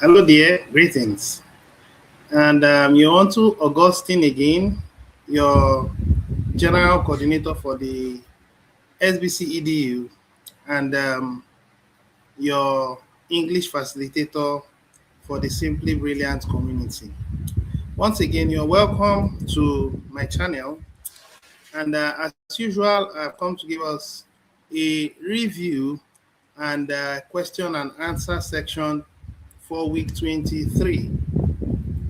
Hello dear, greetings. And you're on to Augustine again, your general coordinator for the Sbcedu and your English facilitator for the Simply Brilliant community. Once again, you're welcome to my channel. And as usual, I've come to give us a review and question and answer section for week 23.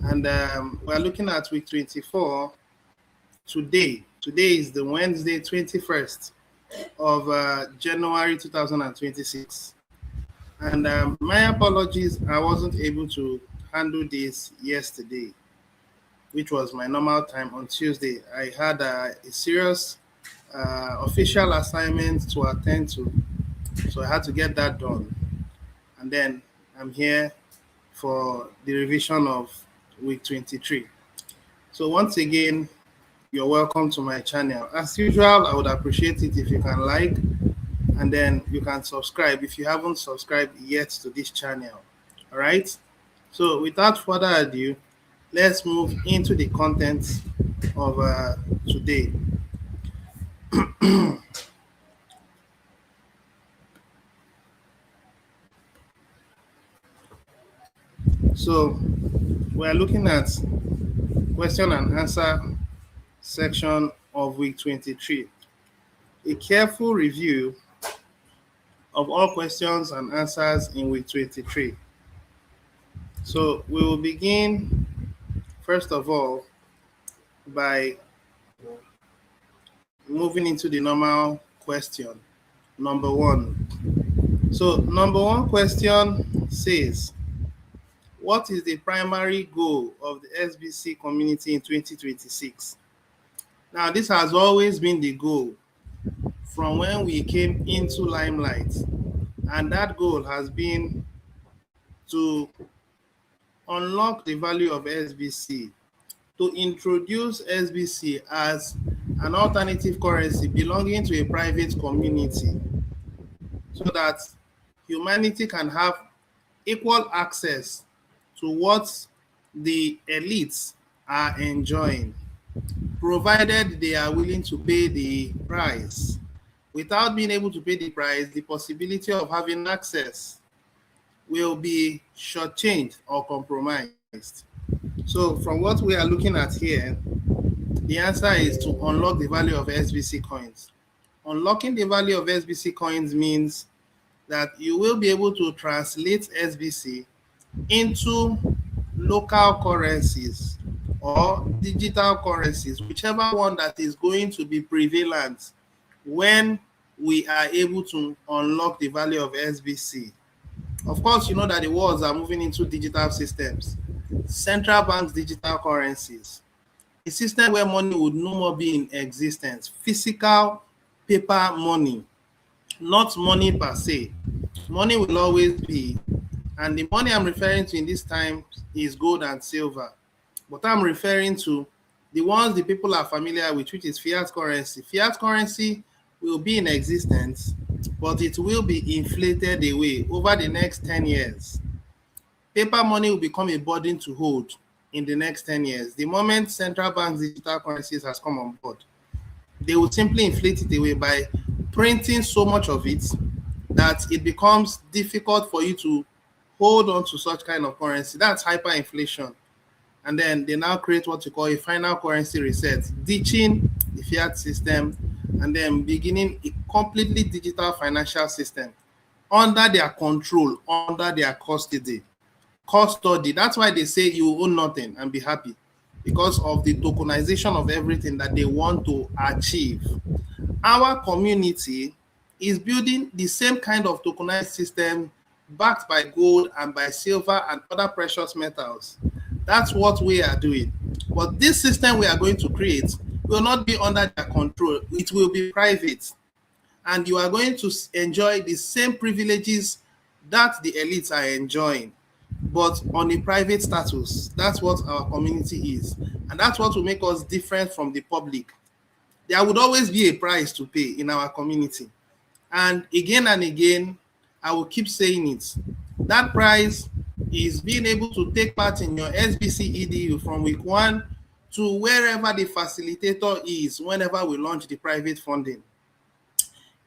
And we're looking at week 24 today. Today is the Wednesday, 21st of January 2026. And my apologies, I wasn't able to handle this yesterday, which was my normal time on Tuesday. I had a serious official assignment to attend to, so I had to get that done. And then I'm here for the revision of week 23. So once again, you're welcome to my channel. As usual, I would appreciate it if you can like and then you can subscribe if you haven't subscribed yet to this channel. All right. So without further ado, let's move into the content of today. So we're looking at question and answer section of week 23. A careful review of all questions and answers in week 23. So we will begin, first of all, by moving into the normal question, number one. So number one question says, what is the primary goal of the SBC community in 2026? Now, this has always been the goal from when we came into Limelight, and that goal has been to unlock the value of SBC, to introduce SBC as an alternative currency belonging to a private community so that humanity can have equal access to what the elites are enjoying, provided they are willing to pay the price. Without being able to pay the price, the possibility of having access will be shortchanged or compromised. So from what we are looking at here, the answer is to unlock the value of SBC coins. Unlocking the value of SBC coins means that you will be able to translate SBC into local currencies or digital currencies, whichever one that is going to be prevalent when we are able to unlock the value of SBC. Of course, you know that the worlds are moving into digital systems, central banks, digital currencies, a system where money would no more be in existence, physical paper money, not money per se. Money will always be, and the money I'm referring to in this time is gold and silver. But I'm referring to the ones the people are familiar with, which is fiat currency. Fiat currency will be in existence, but it will be inflated away over the next 10 years. Paper money will become a burden to hold in the next 10 years. The moment central banks digital currencies has come on board, they will simply inflate it away by printing so much of it that it becomes difficult for you to hold on to such kind of currency. That's hyperinflation. And then they now create what you call a final currency reset, ditching the fiat system and then beginning a completely digital financial system under their control, under their custody. That's why they say you own nothing and be happy, because of the tokenization of everything that they want to achieve. Our community is building the same kind of tokenized system backed by gold and by silver and other precious metals. That's what we are doing. But this system we are going to create will not be under their control. It will be private. And you are going to enjoy the same privileges that the elites are enjoying, but on a private status. That's what our community is. And that's what will make us different from the public. There would always be a price to pay in our community. And again, I will keep saying it. That price is being able to take part in your SBC EDU from week 1 to wherever the facilitator is whenever we launch the private funding.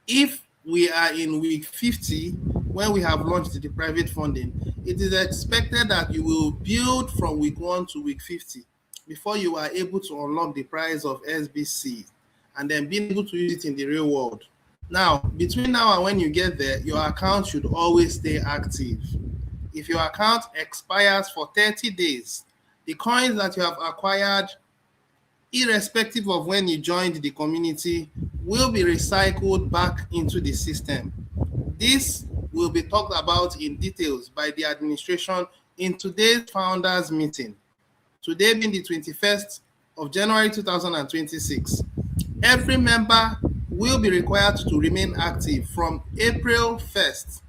If we are in week 50, when we have launched the private funding, it is expected that you will build from week 1 to week 50 before you are able to unlock the price of SBC and then being able to use it in the real world. Now, between now and when you get there, your account should always stay active. If your account expires for 30 days, the coins that you have acquired, irrespective of when you joined the community, will be recycled back into the system. This will be talked about in details by the administration in today's founders meeting. Today being the 21st of January 2026. Every member will be required to remain active from April 1st.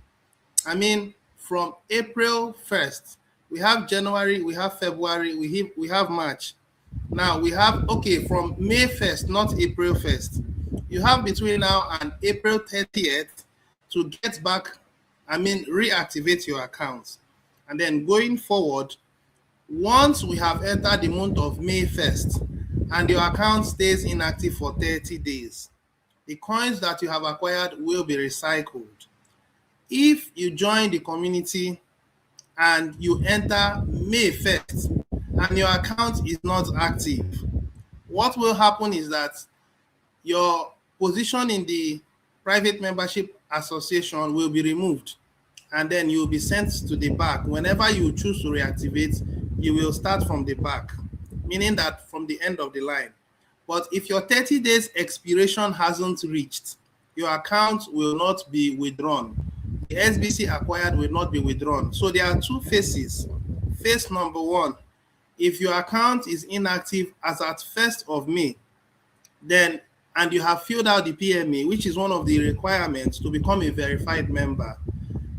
From April 1st. We have January, we have February, we have March. Now we have, from May 1st, not April 1st. You have between now and April 30th to get back, reactivate your accounts. And then going forward, once we have entered the month of May 1st and your account stays inactive for 30 days, the coins that you have acquired will be recycled. If you join the community and you enter May 1st and your account is not active, what will happen is that your position in the private membership association will be removed, and then you will be sent to the back. Whenever you choose to reactivate, you will start from the back, meaning that from the end of the line. But if your 30 days expiration hasn't reached, your account will not be withdrawn. The SBC acquired will not be withdrawn. So there are two phases. Phase number 1, if your account is inactive as at 1st of May, then and you have filled out the PMA, which is one of the requirements to become a verified member.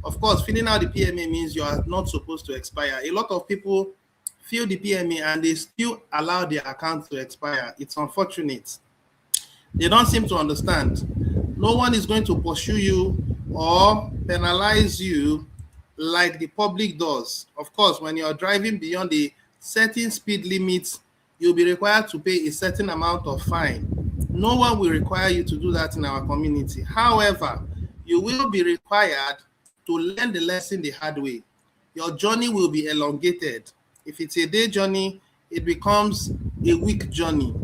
Of course, filling out the PMA means you are not supposed to expire. A lot of people fill the PMA and they still allow their account to expire. It's unfortunate. They don't seem to understand. No one is going to pursue you or penalize you like the public does. Of course, when you're driving beyond the certain speed limits, you'll be required to pay a certain amount of fine. No one will require you to do that in our community. However, you will be required to learn the lesson the hard way. Your journey will be elongated. If it's a day journey, it becomes a week journey.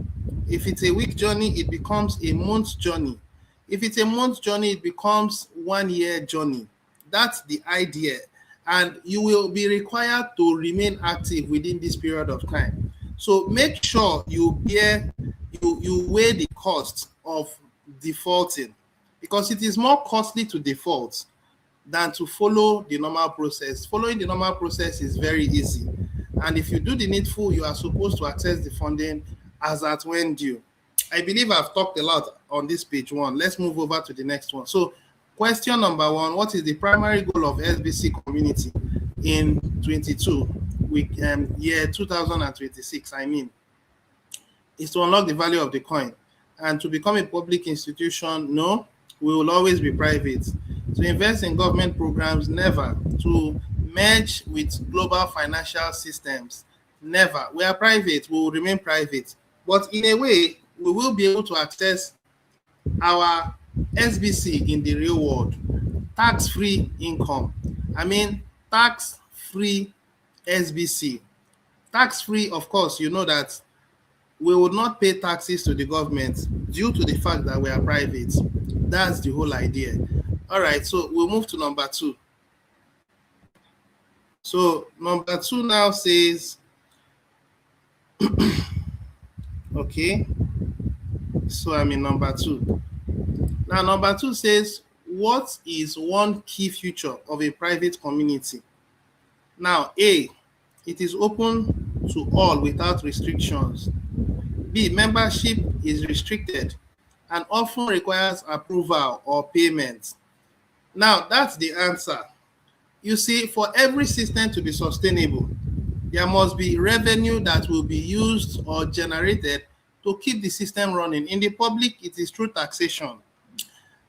If it's a week journey, it becomes a month journey. If it's a month journey, it becomes 1 year journey. That's the idea. And you will be required to remain active within this period of time. So make sure you weigh the cost of defaulting, because it is more costly to default than to follow the normal process. Following the normal process is very easy. And if you do the needful, you are supposed to access the funding as at when due. I believe I've talked a lot on this page 1. Let's move over to the next one. So question number 1, what is the primary goal of SBC community in 22, year 2026, is to unlock the value of the coin. And to become a public institution, no, we will always be private. To invest in government programs, never. To merge with global financial systems, never. We are private, we will remain private. But in a way, we will be able to access our SBC in the real world. Tax-free income. Tax-free SBC. Tax-free, of course, you know that we would not pay taxes to the government due to the fact that we are private. That's the whole idea. All right, so we'll move to number 2. So number 2 now says, okay, so I'm in number 2. Now number 2 says, what is one key feature of a private community? Now, A, it is open to all without restrictions. B, membership is restricted and often requires approval or payment. Now, that's the answer. You see, for every system to be sustainable, there must be revenue that will be used or generated to keep the system running. In the public, it is through taxation.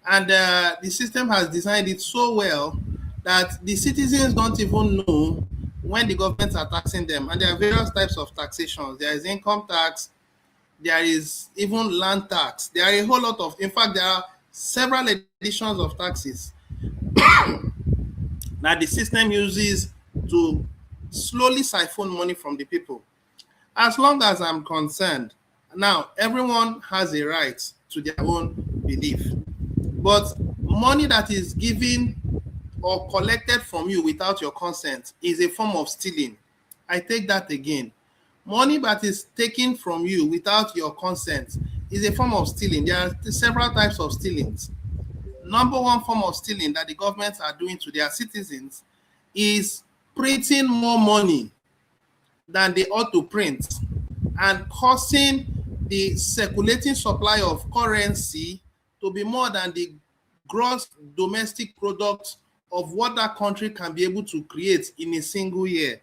And the system has designed it so well that the citizens don't even know when the governments are taxing them, and there are various types of taxations. There is income tax, there is even land tax. There are a whole lot of, in fact, there are several editions of taxes that the system uses to slowly siphon money from the people. As long as I'm concerned, now everyone has a right to their own belief, but money that is given or collected from you without your consent is a form of stealing. I take that again. Money that is taken from you without your consent is a form of stealing. There are several types of stealings. Number one form of stealing that the governments are doing to their citizens is printing more money than they ought to print and causing the circulating supply of currency to be more than the gross domestic product of what that country can be able to create in a single year.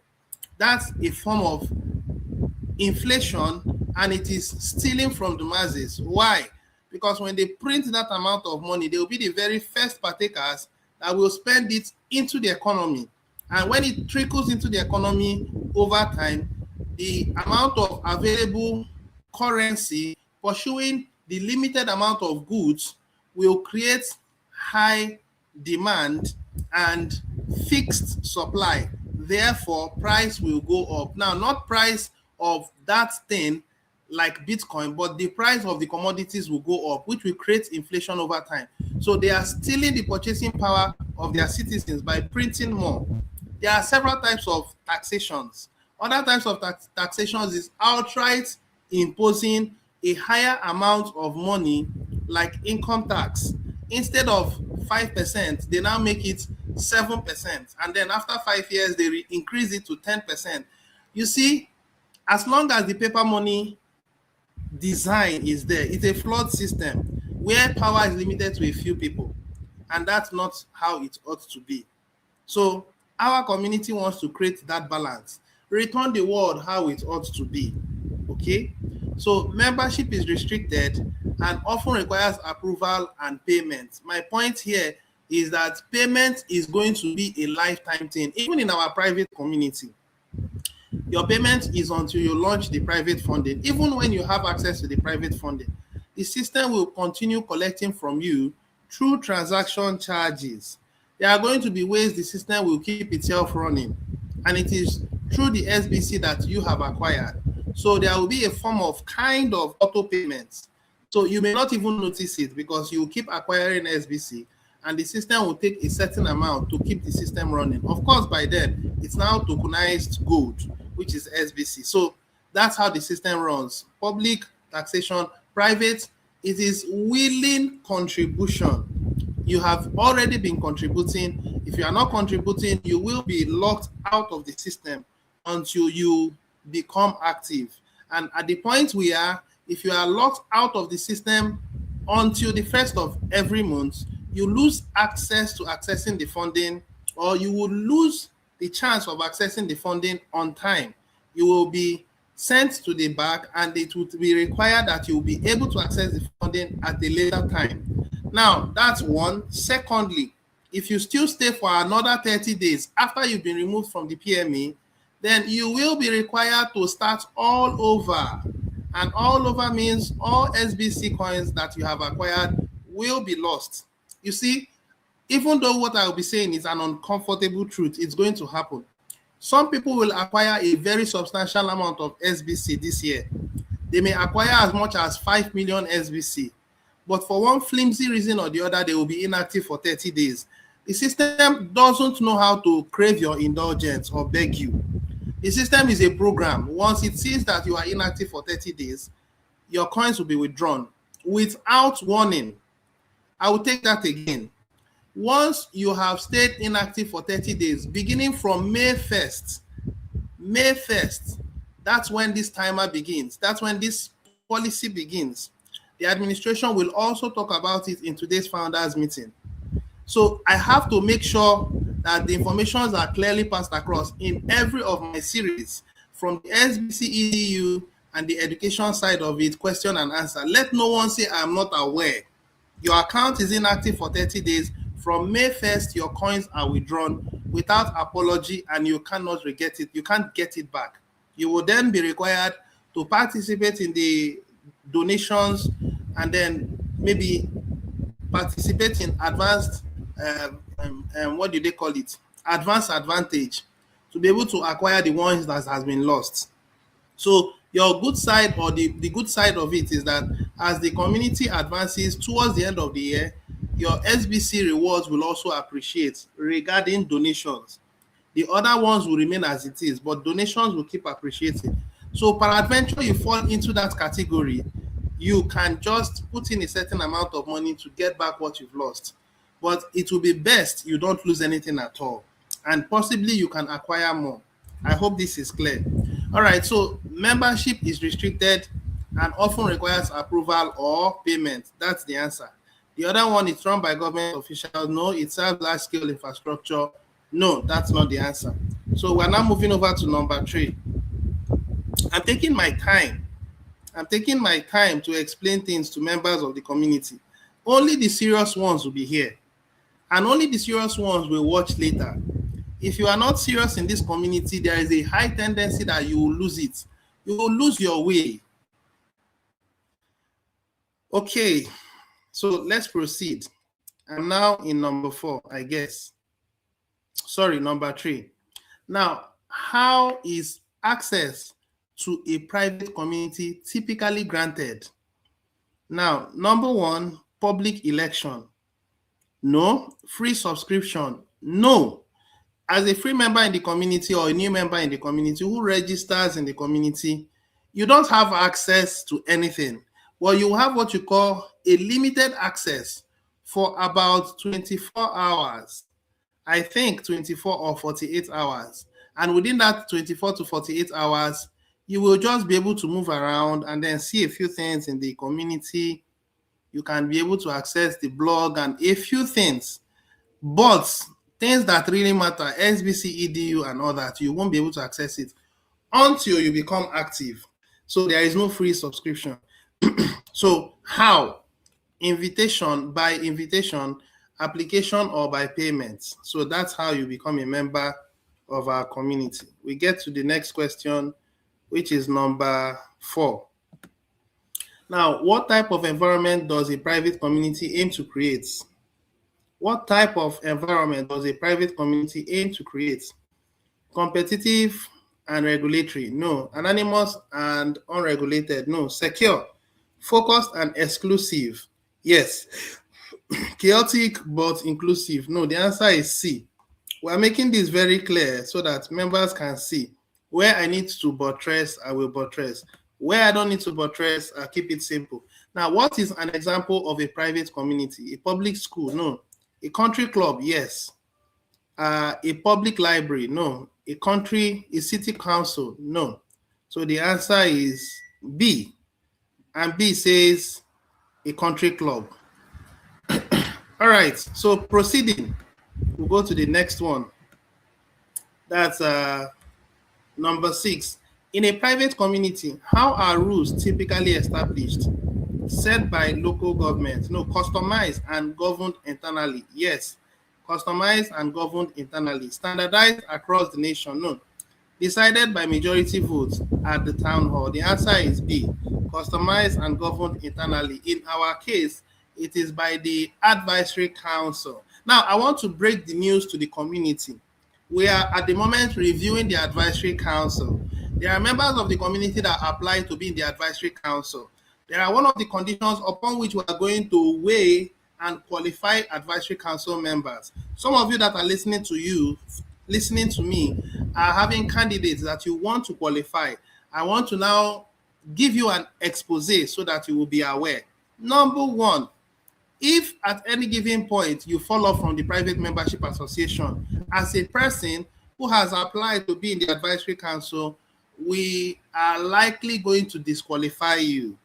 That's a form of inflation, and it is stealing from the masses. Why? Because when they print that amount of money, they will be the very first partakers that will spend it into the economy. And when it trickles into the economy over time, the amount of available currency pursuing the limited amount of goods will create high demand and fixed supply. Therefore, price will go up. Now, not price of that thing like Bitcoin, but the price of the commodities will go up, which will create inflation over time. So they are stealing the purchasing power of their citizens by printing more. There are several types of taxations. Other types of taxations is outright imposing a higher amount of money, like income tax. Instead of 5%, they now make it 7%. And then after 5 years, they increase it to 10%. You see, as long as the paper money design is there, it's a flawed system where power is limited to a few people. And that's not how it ought to be. So our community wants to create that balance, return the world how it ought to be. Okay, so membership is restricted and often requires approval and payment. My point here is that payment is going to be a lifetime thing. Even in our private community, your payment is until you launch the private funding. Even when you have access to the private funding, the system will continue collecting from you through transaction charges. There are going to be ways the system will keep itself running, and it is through the SBC that you have acquired. So there will be a form of kind of auto payments. So you may not even notice it because you keep acquiring SBC, and the system will take a certain amount to keep the system running. Of course, by then, it's now tokenized gold, which is SBC. So that's how the system runs. Public taxation, private, it is willing contribution. You have already been contributing. If you are not contributing, you will be locked out of the system until you become active. And at the point we are, if you are locked out of the system until the first of every month, you lose access to accessing the funding, or you will lose the chance of accessing the funding on time. You will be sent to the back, and it would be required that you will be able to access the funding at a later time. Now, that's one. Secondly, if you still stay for another 30 days after you've been removed from the PME, then you will be required to start all over. And all over means all SBC coins that you have acquired will be lost. You see, even though what I will be saying is an uncomfortable truth, it's going to happen. Some people will acquire a very substantial amount of SBC this year. They may acquire as much as 5 million SBC, but for one flimsy reason or the other, they will be inactive for 30 days. The system doesn't know how to crave your indulgence or beg you. The system is a program. Once it sees that you are inactive for 30 days, your coins will be withdrawn without warning. I will take that again. Once you have stayed inactive for 30 days, beginning from May 1st, that's when this timer begins. That's when this policy begins. The administration will also talk about it in today's founders meeting. So I have to make sure that the informations are clearly passed across in every of my series, from the SBC EDU and the education side of it, question and answer. Let no one say I'm not aware. Your account is inactive for 30 days. From May 1st, your coins are withdrawn without apology, and you cannot get it. You can't get it back. You will then be required to participate in the donations, and then maybe participate in advanced, what do they call it? Advanced advantage, to be able to acquire the ones that has been lost. So your good side, or the good side of it, is that as the community advances towards the end of the year, your SBC rewards will also appreciate regarding donations. The other ones will remain as it is, but donations will keep appreciating. So peradventure you fall into that category, you can just put in a certain amount of money to get back what you've lost. But it will be best you don't lose anything at all, and possibly you can acquire more. I hope this is clear. All right, so membership is restricted and often requires approval or payment. That's the answer. The other one is run by government officials. No, it serves large-scale infrastructure. No, that's not the answer. So we're now moving over to number 3. I'm taking my time. I'm taking my time to explain things to members of the community. Only the serious ones will be here, and only the serious ones will watch later. If you are not serious in this community, there is a high tendency that you will lose it. You will lose your way. Okay, so let's proceed. I'm now in number 4, I guess. Sorry, number 3. Now, how is access to a private community typically granted? Now, number 1, public election. No. Free subscription. No. As a free member in the community, or a new member in the community who registers in the community, you don't have access to anything. Well, you have what you call a limited access for about 24 hours. I think 24 or 48 hours. And within that 24 to 48 hours, you will just be able to move around and then see a few things in the community. You can be able to access the blog and a few things. But things that really matter, Sbcedu and all that, you won't be able to access it until you become active. So there is no free subscription. So how? Invitation, by invitation, application, or by payment. So that's how you become a member of our community. We get to the next question, which is number 4. Now, what type of environment does a private community aim to create? What type of environment does a private community aim to create? Competitive and regulatory? No. Anonymous and unregulated? No. Secure, focused and exclusive? Yes. Chaotic but inclusive? No. The answer is C. We're making this very clear so that members can see. Where I need to buttress, I will buttress. Where I don't need to buttress, I'll keep it simple. Now, what is an example of a private community? A public school? No. A country club? Yes. A public library? No. A city council? No. So the answer is B. And B says a country club. All right, so proceeding, we'll go to the next one. That's number 6. In a private community, how are rules typically established? Set by local government? No. Customized and governed internally? Yes. Customized and governed internally. Standardized across the nation? No. Decided by majority votes at the town hall? The answer is B. Customized and governed internally. In our case, it is by the advisory council. Now, I want to break the news to the community. We are at the moment reviewing the advisory council. There are members of the community that apply to be in the advisory council. There are one of the conditions upon which we are going to weigh and qualify advisory council members. Some of you that are listening to me, are having candidates that you want to qualify. I want to now give you an expose so that you will be aware. Number 1, if at any given point you fall off from the private membership association as a person who has applied to be in the advisory council, we are likely going to disqualify you.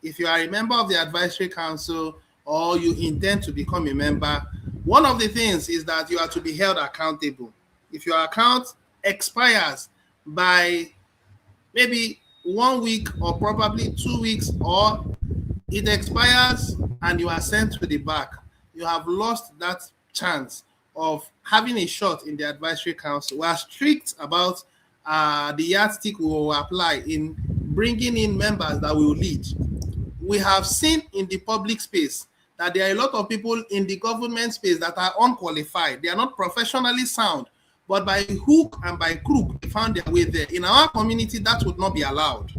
If you are a member of the advisory council or you intend to become a member, one of the things is that you are to be held accountable. If your account expires by maybe 1 week or probably 2 weeks, or it expires and you are sent to the back, you have lost that chance of having a shot in the advisory council. We are strict about the yardstick we will apply in bringing in members that will lead. We have seen in the public space that there are a lot of people in the government space that are unqualified. They are not professionally sound, but by hook and by crook, they found their way there. In our community, that would not be allowed.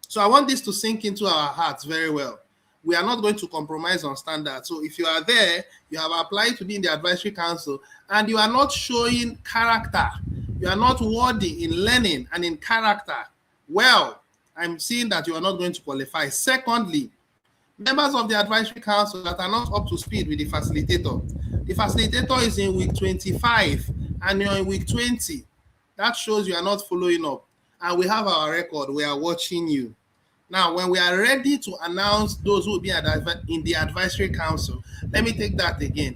So I want this to sink into our hearts very well. We are not going to compromise on standards. So if you are there, you have applied to be in the advisory council, and you are not showing character, you are not worthy in learning and in character, well, I'm seeing that you are not going to qualify. Secondly, members of the advisory council that are not up to speed with the facilitator. The facilitator is in week 25 and you're in week 20. That shows you are not following up. And we have our record. We are watching you. Now, when we are ready to announce those who will be in the advisory council, let me take that again.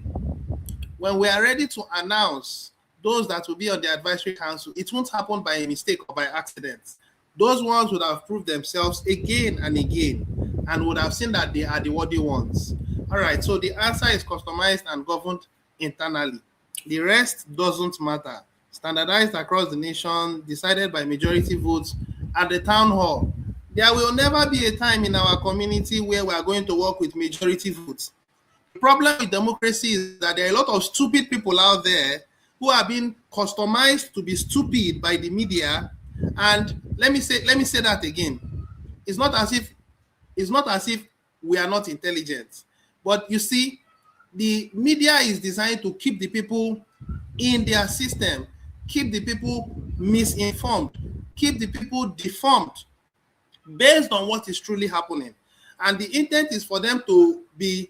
When we are ready to announce those that will be on the advisory council, it won't happen by a mistake or by accident. Those ones would have proved themselves again and again and would have seen that they are the worthy ones. All right, so the answer is customized and governed internally. The rest doesn't matter. Standardized across the nation, decided by majority votes at the town hall. There will never be a time in our community where we are going to work with majority votes. The problem with democracy is that there are a lot of stupid people out there who are being customized to be stupid by the media. And let me say that again. It's not as if we are not intelligent. But you see, the media is designed to keep the people in their system, keep the people misinformed, keep the people deformed based on what is truly happening. And the intent is for them to be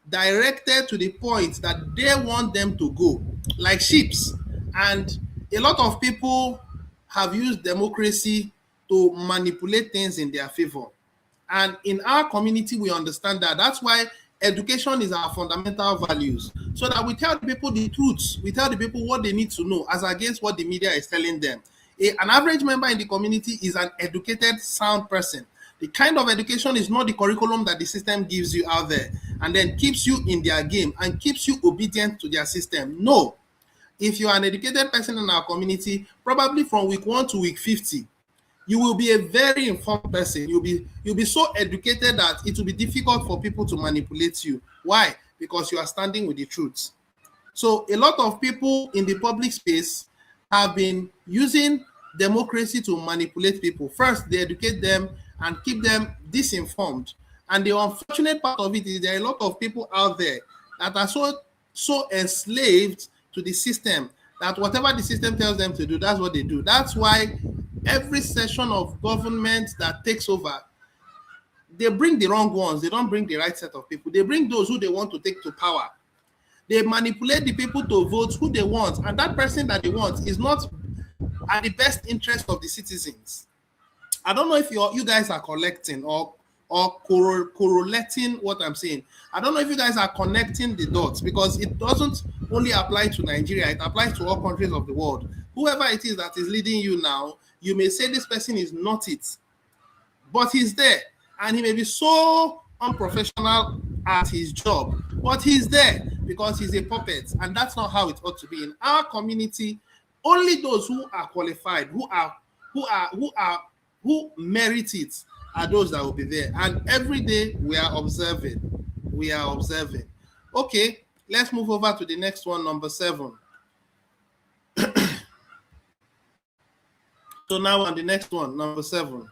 directed to the point that they want them to go, like ships. And a lot of people have used democracy to manipulate things in their favor. And in our community, we understand that. That's why education is our fundamental values, so that we tell the people the truth. We tell the people what they need to know as against what the media is telling them. An average member in the community is an educated, sound person. The kind of education is not the curriculum that the system gives you out there and then keeps you in their game and keeps you obedient to their system. No. If you are an educated person in our community, probably from week 1 to week 50, you will be a very informed person. You'll be so educated that it will be difficult for people to manipulate you. Why? Because you are standing with the truth. So a lot of people in the public space have been using democracy to manipulate people. First, they educate them and keep them disinformed. And the unfortunate part of it is there are a lot of people out there that are so enslaved to the system that whatever the system tells them to do, that's what they do. That's why every session of government that takes over, they bring the wrong ones. They don't bring the right set of people. They bring those who they want to take to power. They manipulate the people to vote who they want, and that person that they want is not at the best interest of the citizens. I don't know if you guys are collecting or correlating what I'm saying. I don't know if you guys are connecting the dots, because it doesn't only apply to Nigeria, it applies to all countries of the world. Whoever it is that is leading you now, you may say this person is not it, but he's there, and he may be so unprofessional at his job, but he's there because he's a puppet, and that's not how it ought to be. In our community, only those who are qualified, who merit it, are those that will be there. And every day we are observing. Okay, let's move over to the next one, number 7. So now on the next one, number 7.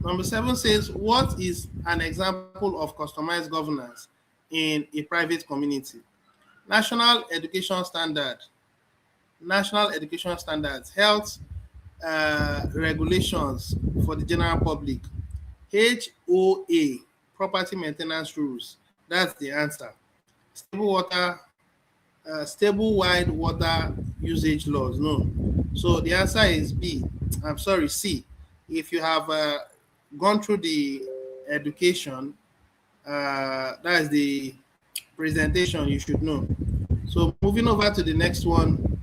Number 7 says, what is an example of customized governance in a private community? National education standards, health regulations for the general public, HOA, property maintenance rules. That's the answer. Stable wide water usage laws. No. So the answer is B. I'm sorry, C. If you have gone through the education, that is the presentation, you should know. So moving over to the next one,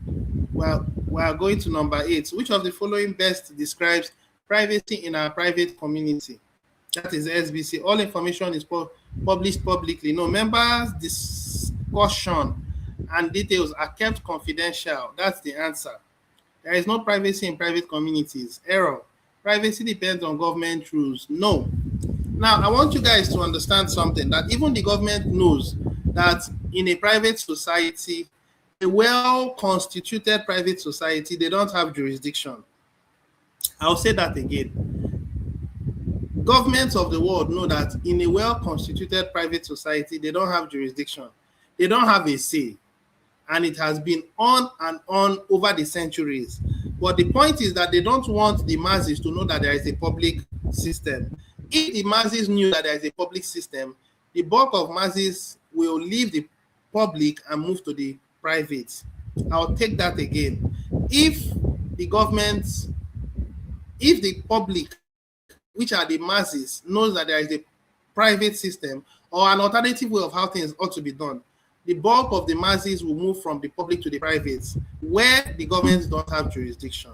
well, we are going to number 8. Which of the following best describes privacy in our private community? That is SBC. All information is published publicly. No members' discussion and details are kept confidential. That's the answer. There is no privacy in private communities. Error. Privacy depends on government rules. No. Now, I want you guys to understand something, that even the government knows that in a private society, a well-constituted private society, they don't have jurisdiction. I'll say that again. Governments of the world know that in a well-constituted private society, they don't have jurisdiction. They don't have a say. And it has been on and on over the centuries. But the point is that they don't want the masses to know that there is a public system. If the masses knew that there is a public system, the bulk of masses will leave the public and move to the private. I'll take that again. If the government, if the public, which are the masses, knows that there is a private system or an alternative way of how things ought to be done, the bulk of the masses will move from the public to the private, where the governments don't have jurisdiction.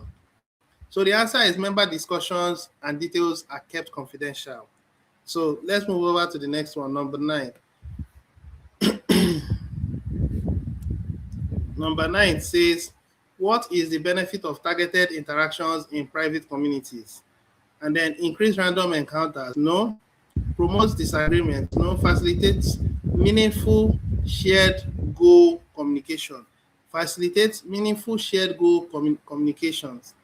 So the answer is member discussions and details are kept confidential. So let's move over to the next one, number 9. Number 9 says, what is the benefit of targeted interactions in private communities? And then increase random encounters. No. Promotes disagreement. No. Facilitates meaningful shared goal communication. Facilitates meaningful shared goal communications.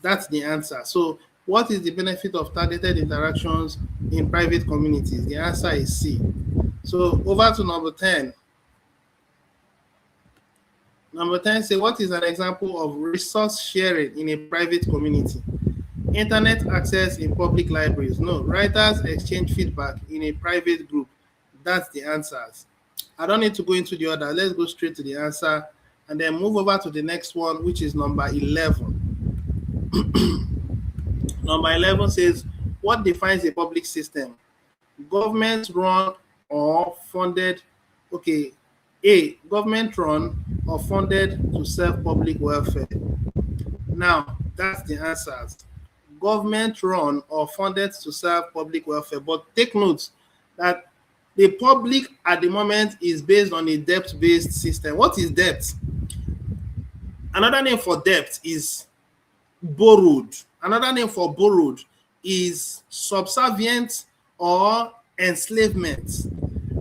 That's the answer. So what is the benefit of targeted interactions in private communities? The answer is C. So over to number 10. Number 10 say, what is an example of resource sharing in a private community? Internet access in public libraries. No. Writers exchange feedback in a private group. That's the answers. I don't need to go into the order. Let's go straight to the answer and then move over to the next one, which is number 11. Number 11 says, what defines a public system? Government run or funded, okay, A, government run or funded to serve public welfare. Now, that's the answers. Government run or funded to serve public welfare. But take note that the public at the moment is based on a debt-based system. What is debt? Another name for debt is borrowed. Another name for borrowed is subservient or enslavement.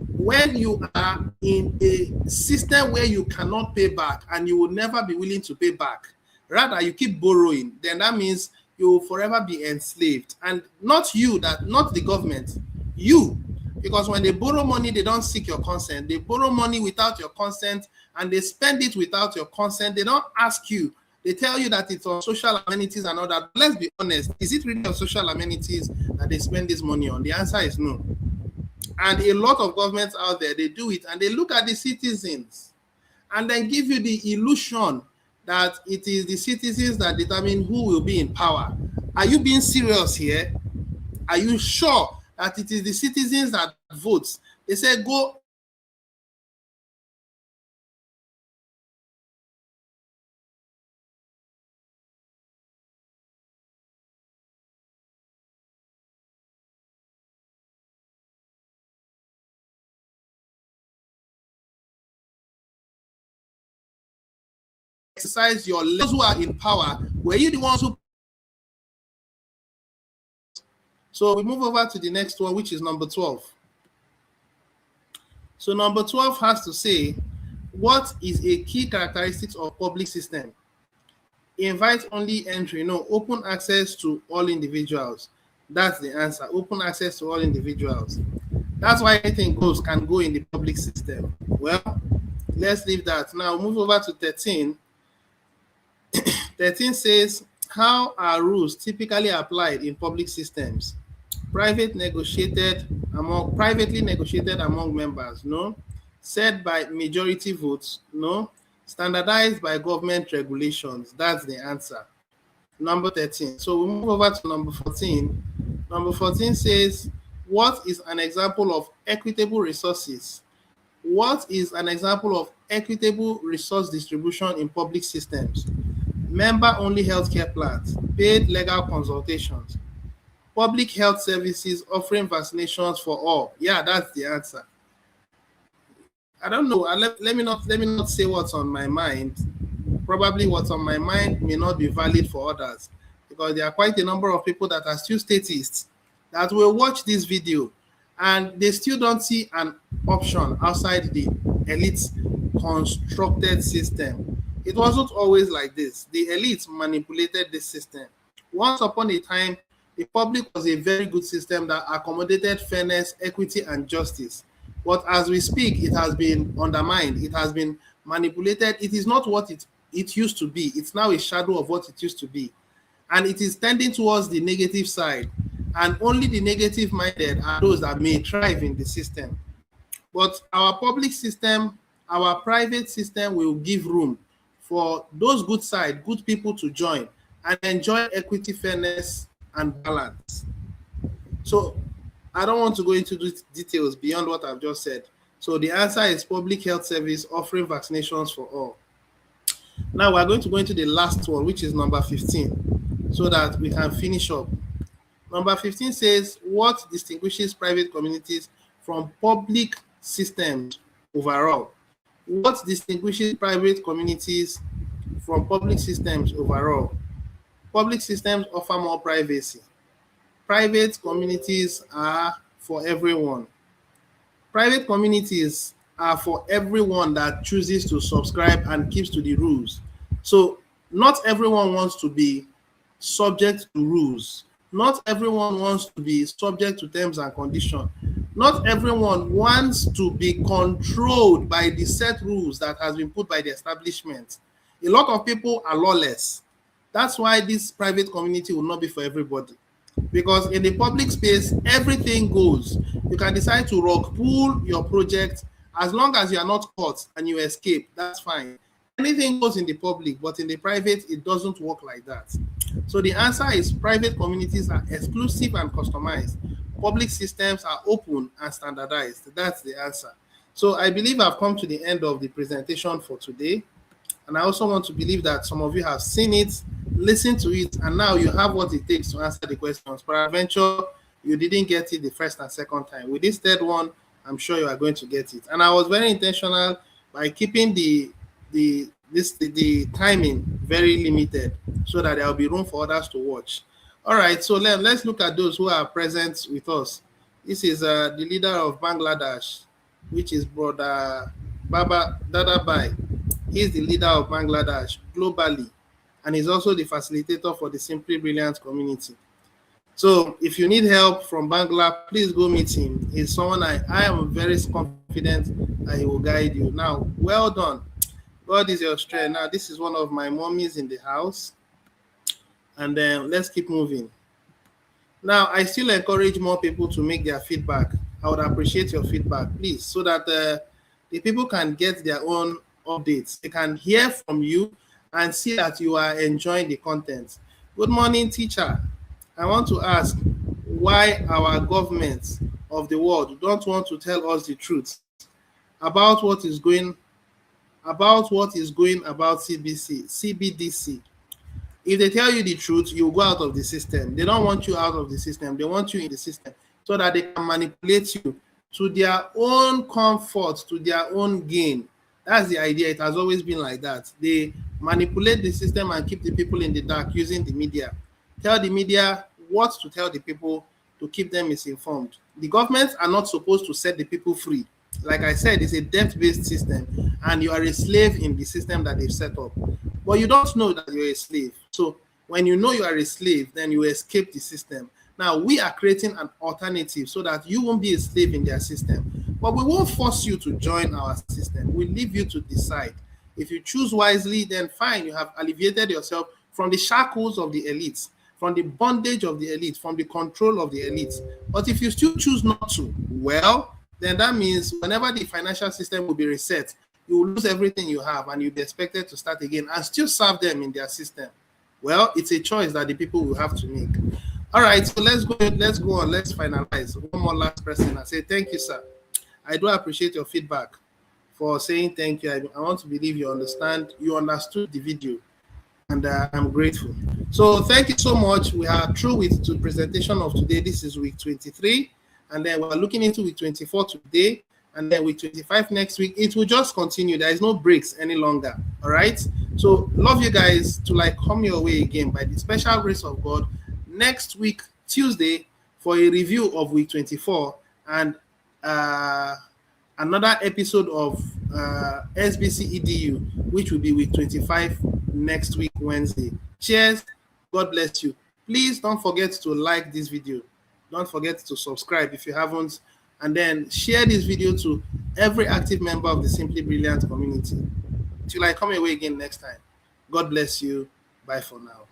When you are in a system where you cannot pay back and you will never be willing to pay back, rather you keep borrowing, then that means you will forever be enslaved. And not you, not the government, you. Because when they borrow money, they don't seek your consent. They borrow money without your consent and they spend it without your consent. They don't ask you. They tell you that it's on social amenities and all that. Let's be honest. Is it really on social amenities that they spend this money on? The answer is no. And a lot of governments out there, they do it and they look at the citizens and then give you the illusion that it is the citizens that determine who will be in power. Are you being serious here? Are you sure that it is the citizens that votes? They say go exercise your those who are in power. Were you the ones who? So we move over to the next one, which is number 12. So number 12 has to say, what is a key characteristics of public system? Invite only entry. No. Open access to all individuals. That's the answer. Open access to all individuals. That's why anything can go in the public system. Well, let's leave that. Now move over to 13. 13 says, how are rules typically applied in public systems? Privately negotiated among members. No. Set by majority votes. No. Standardized by government regulations. That's the answer. Number 13. So we move over to number 14. Number 14 says, what is an example of equitable resources? What is an example of equitable resource distribution in public systems? Member-only healthcare plans, paid legal consultations, public health services offering vaccinations for all. Yeah, that's the answer. I don't know. Let me not say what's on my mind. Probably what's on my mind may not be valid for others, because there are quite a number of people that are still statists that will watch this video and they still don't see an option outside the elite constructed system. It wasn't always like this. The elites manipulated this system. Once upon a time, the public was a very good system that accommodated fairness, equity, and justice. But as we speak, it has been undermined, it has been manipulated. It is not what it used to be. It's now a shadow of what it used to be. And it is tending towards the negative side. And only the negative minded are those that may thrive in the system. But our public system, our private system will give room for those good side, good people to join and enjoy equity, fairness, and balance. So I don't want to go into details beyond what I've just said. So the answer is public health service offering vaccinations for all. Now we're going to go into the last one, which is number 15, so that we can finish up. Number 15 says, what distinguishes private communities from public systems overall? What distinguishes private communities from public systems overall? Public systems offer more privacy. Private communities are for everyone. Private communities are for everyone that chooses to subscribe and keeps to the rules. So not everyone wants to be subject to rules. Not everyone wants to be subject to terms and conditions. Not everyone wants to be controlled by the set rules that has been put by the establishment. A lot of people are lawless. That's why this private community will not be for everybody. Because in the public space, everything goes. You can decide to rock pull your project as long as you are not caught and you escape. That's fine. Anything goes in the public, but in the private, it doesn't work like that. So the answer is private communities are exclusive and customized. Public systems are open and standardized. That's the answer. So I believe I've come to the end of the presentation for today. And I also want to believe that some of you have seen it, listened to it, and now you have what it takes to answer the questions. Peradventure, you didn't get it the first and second time. With this third one, I'm sure you are going to get it. And I was very intentional by keeping the timing very limited so that there will be room for others to watch. All right, so let's look at those who are present with us. This is the leader of Bangladesh, which is Brother Baba Dadabai. He's the leader of Bangladesh globally, and he's also the facilitator for the Simply Brilliant community. So if you need help from Bangla, please go meet him. He's someone I am very confident that he will guide you. Now, well done. God is your strength. Now, this is one of my mommies in the house. And then let's keep moving. Now, I still encourage more people to make their feedback. I would appreciate your feedback, please, so that the people can get their own updates. They can hear from you and see that you are enjoying the content. Good morning, teacher. I want to ask why our governments of the world don't want to tell us the truth about what is going about CBDC. If they tell you the truth, you go out of the system. They don't want you out of the system. They want you in the system so that they can manipulate you to their own comfort, to their own gain. That's the idea. It has always been like that. They manipulate the system and keep the people in the dark using the media. Tell the media what to tell the people to keep them misinformed. The governments are not supposed to set the people free. Like I said, it's a debt-based system, and you are a slave in the system that they've set up. But you don't know that you're a slave. So when you know you are a slave, then you escape the system. Now, we are creating an alternative so that you won't be a slave in their system. But we won't force you to join our system. We leave you to decide. If you choose wisely, then fine, you have alleviated yourself from the shackles of the elites, from the bondage of the elite, from the control of the elites. But if you still choose not to, well, then that means whenever the financial system will be reset, you will lose everything you have and you'll be expected to start again and still serve them in their system. Well, it's a choice that the people will have to make. All right, so let's go on, let's finalize. One more last person and say thank you, sir. I do appreciate your feedback for saying thank you. I want to believe you understood the video, and I'm grateful. So thank you so much. We are through with the presentation of today. This is week 23, and then we're looking into week 24 today, and then week 25 next week. It will just continue. There is no breaks any longer. All right. So love you guys to like come your way again by the special grace of God next week, Tuesday, for a review of week 24 and another episode of SBC EDU, which will be week 25 next week, Wednesday. Cheers. God bless you. Please don't forget to like this video. Don't forget to subscribe if you haven't. And then share this video to every active member of the Simply Brilliant community. Till I come away again next time. God bless you. Bye for now.